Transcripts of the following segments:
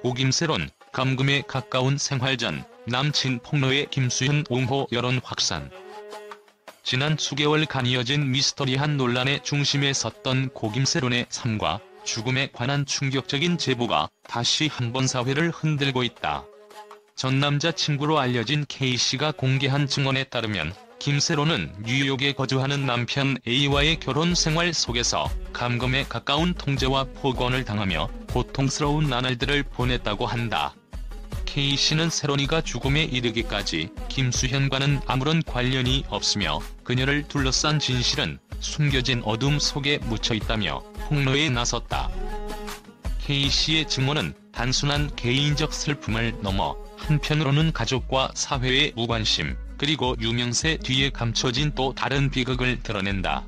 오김새론, 감금에 가까운 생활 전 남친 폭로에 김수현 옹호 여론 확산. 지난 수개월간 이어진 미스터리한 논란의 중심에 섰던 고김새론의 삶과 죽음에 관한 충격적인 제보가 다시 한번 사회를 흔들고 있다. 전 남자친구로 알려진 K씨가 공개한 증언에 따르면 김새론은 뉴욕에 거주하는 남편 A와의 결혼 생활 속에서 감금에 가까운 통제와 폭언을 당하며 고통스러운 나날들을 보냈다고 한다. K씨는 새론이가 죽음에 이르기까지 김수현과는 아무런 관련이 없으며 그녀를 둘러싼 진실은 숨겨진 어둠 속에 묻혀있다며 폭로에 나섰다. K씨의 증언은 단순한 개인적 슬픔을 넘어 한편으로는 가족과 사회의 무관심, 그리고 유명세 뒤에 감춰진 또 다른 비극을 드러낸다.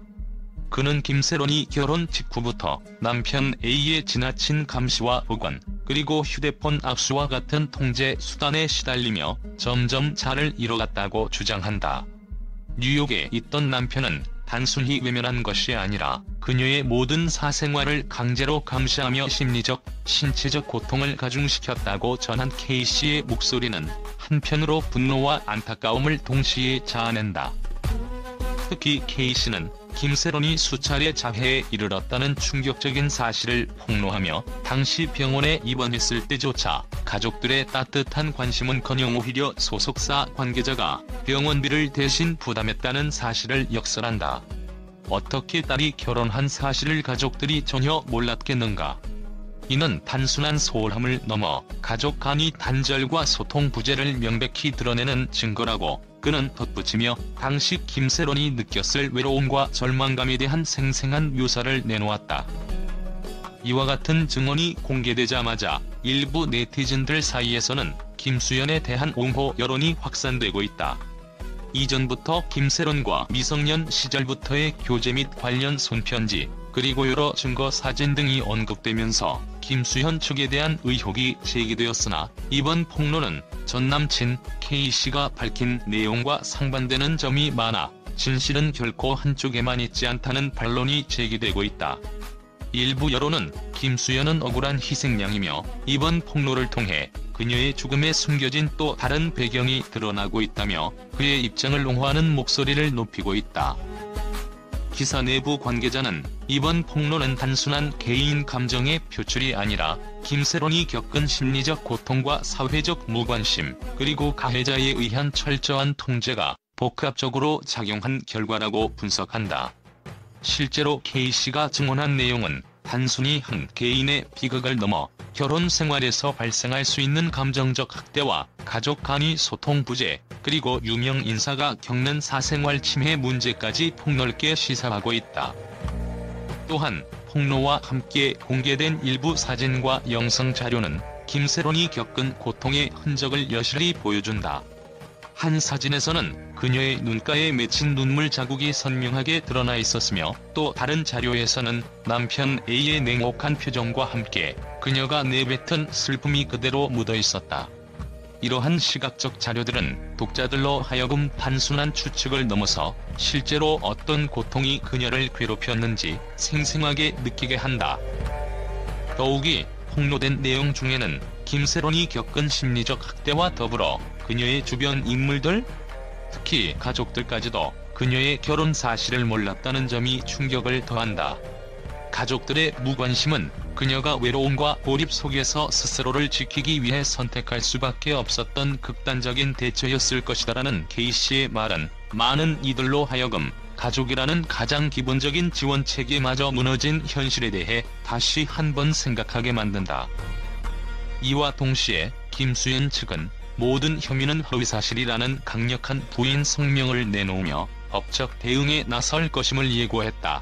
그는 김새론이 결혼 직후부터 남편 A의 지나친 감시와 폭언, 그리고 휴대폰 압수와 같은 통제 수단에 시달리며 점점 자를 잃어갔다고 주장한다. 뉴욕에 있던 남편은 단순히 외면한 것이 아니라 그녀의 모든 사생활을 강제로 감시하며 심리적, 신체적 고통을 가중시켰다고 전한 K씨의 목소리는 한편으로 분노와 안타까움을 동시에 자아낸다. 특히 K씨는 김새론이 수차례 자해에 이르렀다는 충격적인 사실을 폭로하며 당시 병원에 입원했을 때조차 가족들의 따뜻한 관심은커녕 오히려 소속사 관계자가 병원비를 대신 부담했다는 사실을 역설한다. 어떻게 딸이 결혼한 사실을 가족들이 전혀 몰랐겠는가? 이는 단순한 소홀함을 넘어 가족 간의 단절과 소통 부재를 명백히 드러내는 증거라고 그는 덧붙이며 당시 김새론이 느꼈을 외로움과 절망감에 대한 생생한 묘사를 내놓았다. 이와 같은 증언이 공개되자마자 일부 네티즌들 사이에서는 김수현에 대한 옹호 여론이 확산되고 있다. 이전부터 김새론과 미성년 시절부터의 교제 및 관련 손편지, 그리고 여러 증거 사진 등이 언급되면서 김수현 측에 대한 의혹이 제기되었으나 이번 폭로는 전 남친 K씨가 밝힌 내용과 상반되는 점이 많아 진실은 결코 한쪽에만 있지 않다는 반론이 제기되고 있다. 일부 여론은 김수현은 억울한 희생양이며 이번 폭로를 통해 그녀의 죽음에 숨겨진 또 다른 배경이 드러나고 있다며 그의 입장을 옹호하는 목소리를 높이고 있다. 기사 내부 관계자는 이번 폭로는 단순한 개인 감정의 표출이 아니라 김새론이 겪은 심리적 고통과 사회적 무관심, 그리고 가해자에 의한 철저한 통제가 복합적으로 작용한 결과라고 분석한다. 실제로 K씨가 증언한 내용은 단순히 한 개인의 비극을 넘어 결혼 생활에서 발생할 수 있는 감정적 학대와 가족 간의 소통 부재, 그리고 유명 인사가 겪는 사생활 침해 문제까지 폭넓게 시사하고 있다. 또한 폭로와 함께 공개된 일부 사진과 영상 자료는 김새론이 겪은 고통의 흔적을 여실히 보여준다. 한 사진에서는 그녀의 눈가에 맺힌 눈물 자국이 선명하게 드러나 있었으며 또 다른 자료에서는 남편 A의 냉혹한 표정과 함께 그녀가 내뱉은 슬픔이 그대로 묻어 있었다. 이러한 시각적 자료들은 독자들로 하여금 단순한 추측을 넘어서 실제로 어떤 고통이 그녀를 괴롭혔는지 생생하게 느끼게 한다. 더욱이 폭로된 내용 중에는 김새론이 겪은 심리적 학대와 더불어 그녀의 주변 인물들, 특히 가족들까지도 그녀의 결혼 사실을 몰랐다는 점이 충격을 더한다. 가족들의 무관심은 그녀가 외로움과 고립 속에서 스스로를 지키기 위해 선택할 수밖에 없었던 극단적인 대처였을 것이다라는 K씨의 말은 많은 이들로 하여금 가족이라는 가장 기본적인 지원체계마저 무너진 현실에 대해 다시 한번 생각하게 만든다. 이와 동시에 김수현 측은 모든 혐의는 허위사실이라는 강력한 부인 성명을 내놓으며 법적 대응에 나설 것임을 예고했다.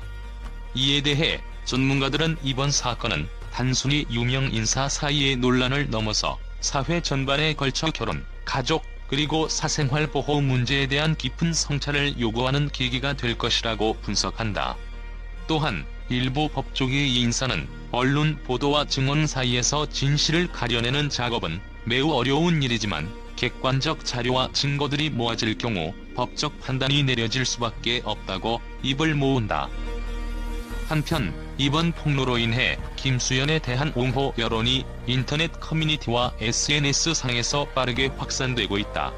이에 대해 전문가들은 이번 사건은 단순히 유명 인사 사이의 논란을 넘어서 사회 전반에 걸쳐 결혼, 가족, 그리고 사생활 보호 문제에 대한 깊은 성찰을 요구하는 계기가 될 것이라고 분석한다. 또한 일부 법조계의 인사는 언론 보도와 증언 사이에서 진실을 가려내는 작업은 매우 어려운 일이지만 객관적 자료와 증거들이 모아질 경우 법적 판단이 내려질 수밖에 없다고 입을 모은다. 한편 이번 폭로로 인해 김수현에 대한 옹호 여론이 인터넷 커뮤니티와 SNS상에서 빠르게 확산되고 있다.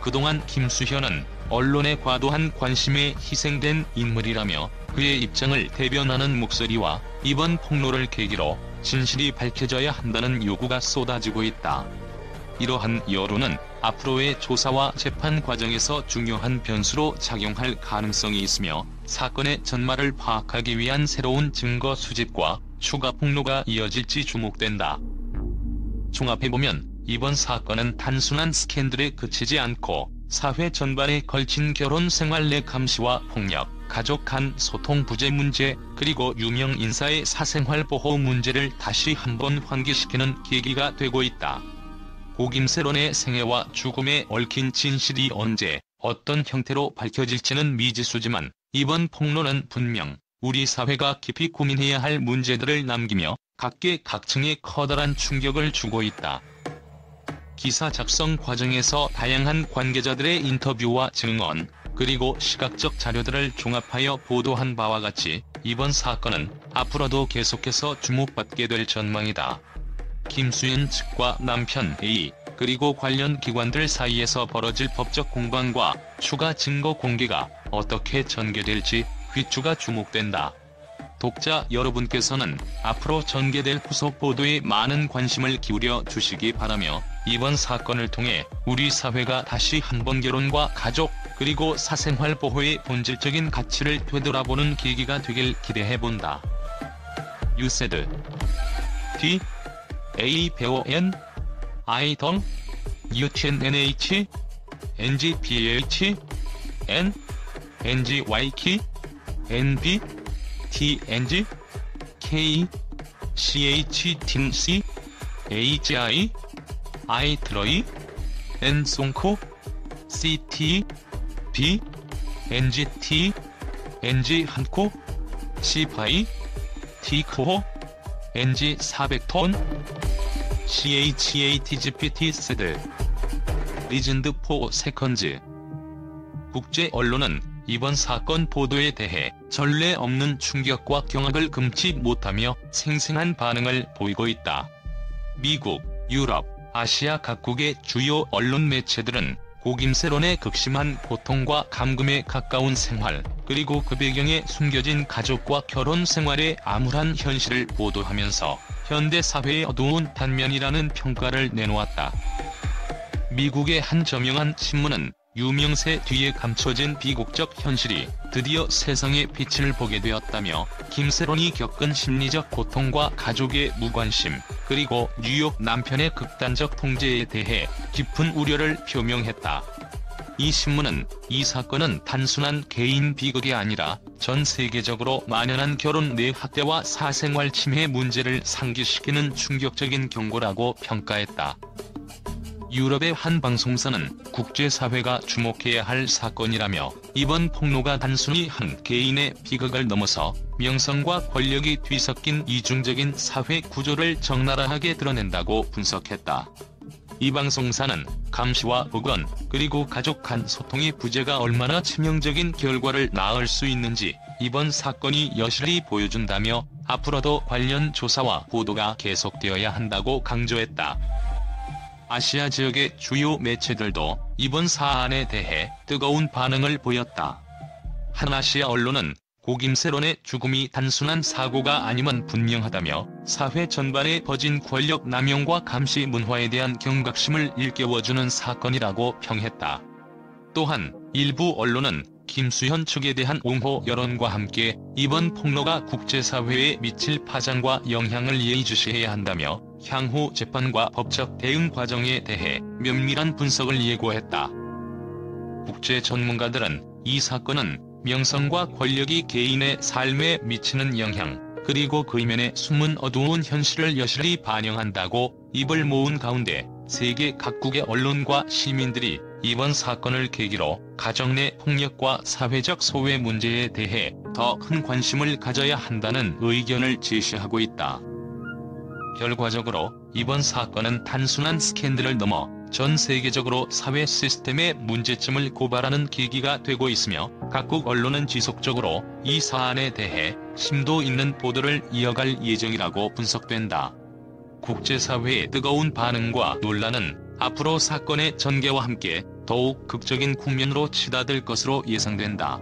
그동안 김수현은 언론의 과도한 관심에 희생된 인물이라며 그의 입장을 대변하는 목소리와 이번 폭로를 계기로 진실이 밝혀져야 한다는 요구가 쏟아지고 있다. 이러한 여론은 앞으로의 조사와 재판 과정에서 중요한 변수로 작용할 가능성이 있으며 사건의 전말을 파악하기 위한 새로운 증거 수집과 추가 폭로가 이어질지 주목된다. 종합해보면 이번 사건은 단순한 스캔들에 그치지 않고 사회 전반에 걸친 결혼 생활 내 감시와 폭력, 가족 간 소통 부재 문제, 그리고 유명 인사의 사생활 보호 문제를 다시 한번 환기시키는 계기가 되고 있다. 고김세론의 생애와 죽음에 얽힌 진실이 언제, 어떤 형태로 밝혀질지는 미지수지만 이번 폭로는 분명 우리 사회가 깊이 고민해야 할 문제들을 남기며 각계각층에 커다란 충격을 주고 있다. 기사 작성 과정에서 다양한 관계자들의 인터뷰와 증언, 그리고 시각적 자료들을 종합하여 보도한 바와 같이 이번 사건은 앞으로도 계속해서 주목받게 될 전망이다. 김수현 측과 남편 A, 그리고 관련 기관들 사이에서 벌어질 법적 공방과 추가 증거 공개가 어떻게 전개될지 귀추가 주목된다. 독자 여러분께서는 앞으로 전개될 후속 보도에 많은 관심을 기울여 주시기 바라며 이번 사건을 통해 우리 사회가 다시 한번 결혼과 가족, 그리고 사생활 보호의 본질적인 가치를 되돌아보는 계기가 되길 기대해본다. 유세드 D A 배우 N I 덩 UTNNH NGPH N NGYK NB TNG K CH TNC HI 트로이 N송코 CT B NGT NG한코 C파이 T코호 NG400톤 CHATGPT 세드 리즌드 4 세컨즈. 국제 언론은 이번 사건 보도에 대해 전례 없는 충격과 경악을 금치 못하며 생생한 반응을 보이고 있다. 미국, 유럽, 아시아 각국의 주요 언론 매체들은 고김세론의 극심한 고통과 감금에 가까운 생활, 그리고 그 배경에 숨겨진 가족과 결혼 생활의 암울한 현실을 보도하면서 현대 사회의 어두운 단면이라는 평가를 내놓았다. 미국의 한 저명한 신문은 유명세 뒤에 감춰진 비극적 현실이 드디어 세상의 빛을 보게 되었다며 김세론이 겪은 심리적 고통과 가족의 무관심, 그리고 뉴욕 남편의 극단적 통제에 대해 깊은 우려를 표명했다. 이 신문은 이 사건은 단순한 개인 비극이 아니라 전 세계적으로 만연한 결혼 내 학대와 사생활 침해 문제를 상기시키는 충격적인 경고라고 평가했다. 유럽의 한 방송사는 국제사회가 주목해야 할 사건이라며 이번 폭로가 단순히 한 개인의 비극을 넘어서 명성과 권력이 뒤섞인 이중적인 사회 구조를 적나라하게 드러낸다고 분석했다. 이 방송사는 감시와 보건, 그리고 가족 간 소통의 부재가 얼마나 치명적인 결과를 낳을 수 있는지 이번 사건이 여실히 보여준다며 앞으로도 관련 조사와 보도가 계속되어야 한다고 강조했다. 아시아 지역의 주요 매체들도 이번 사안에 대해 뜨거운 반응을 보였다. 한 아시아 언론은 고김세론의 죽음이 단순한 사고가 아님은 분명하다며 사회 전반에 퍼진 권력 남용과 감시 문화에 대한 경각심을 일깨워주는 사건이라고 평했다. 또한 일부 언론은 김수현 측에 대한 옹호 여론과 함께 이번 폭로가 국제사회에 미칠 파장과 영향을 예의주시해야 한다며 향후 재판과 법적 대응 과정에 대해 면밀한 분석을 예고했다. 국제 전문가들은 이 사건은 명성과 권력이 개인의 삶에 미치는 영향, 그리고 그 이면에 숨은 어두운 현실을 여실히 반영한다고 입을 모은 가운데 세계 각국의 언론과 시민들이 이번 사건을 계기로 가정 내 폭력과 사회적 소외 문제에 대해 더 큰 관심을 가져야 한다는 의견을 제시하고 있다. 결과적으로 이번 사건은 단순한 스캔들을 넘어 전 세계적으로 사회 시스템의 문제점을 고발하는 계기가 되고 있으며 각국 언론은 지속적으로 이 사안에 대해 심도 있는 보도를 이어갈 예정이라고 분석된다. 국제사회의 뜨거운 반응과 논란은 앞으로 사건의 전개와 함께 더욱 극적인 국면으로 치닫을 것으로 예상된다.